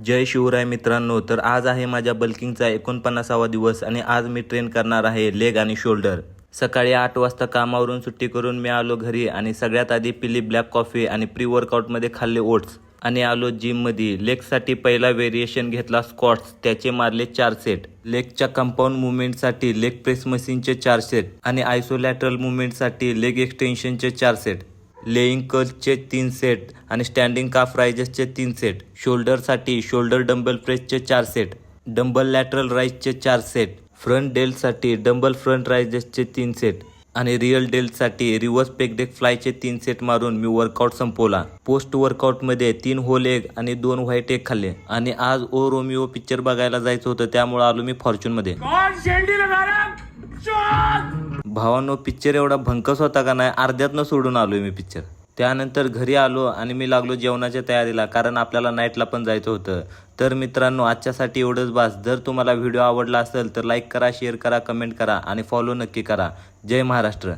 जय शिवराय मित्रांनो. तर आज आहे माझ्या बल्किंगचा 49वा दिवस आणि आज मी ट्रेन करणार आहे लेग आणि शोल्डर. सकाळी 8 वाजता कामावरून सुट्टी करून मी आलो घरी आणि सगळ्यात आधी पिली ब्लॅक कॉफी आणि प्री वर्कआउटमध्ये खाल्ले ओट्स आणि आलो जिममध्ये. लेगसाठी पहिला व्हेरिएशन घेतला स्क्वॉट्स, त्याचे मारले 4 सेट. लेगच्या कंपाऊंड मुवमेंटसाठी लेग प्रेस मशीनचे 4 सेट आणि आयसोलॅटरल मुवमेंटसाठी लेग एक्सटेन्शनचे 4 सेट. लेईंग कर्लचे 3 सेट आणि स्टँडिंग काफ रायजेसचे 3 सेट. शोल्डरसाठी शोल्डर डंबल प्रेसचे 4 सेट, डंबल लॅटरल राईजचे 4 सेट. फ्रंट डेल्टसाठी डंबल फ्रंट रायजेसचे 3 सेट आणि रिअल डेल्टसाठी रिव्हर्स पेक डेक फ्लायचे 3 सेट मारून मी वर्कआउट संपवला. पोस्ट वर्कआउटमध्ये 3 होल एग आणि 2 व्हाईट एग खाल्ले आणि आज ओ रोमिओ पिक्चर बघायला जायचं होतं, त्यामुळे आलो मी फॉर्च्यूनमध्ये. भावांनो, पिक्चर एवढा भंकस होता का नाही, अर्ध्यातनं सोडून आलोय मी पिक्चर. त्यानंतर घरी आलो आणि मी लागलो जेवणाच्या तयारीला, कारण आपल्याला नाईटला पण जायचं होतं. तर मित्रांनो, आजच्यासाठी एवढंच बास. जर तुम्हाला व्हिडिओ आवडला असेल तर लाईक करा, शेअर करा, कमेंट करा आणि फॉलो नक्की करा. जय महाराष्ट्र.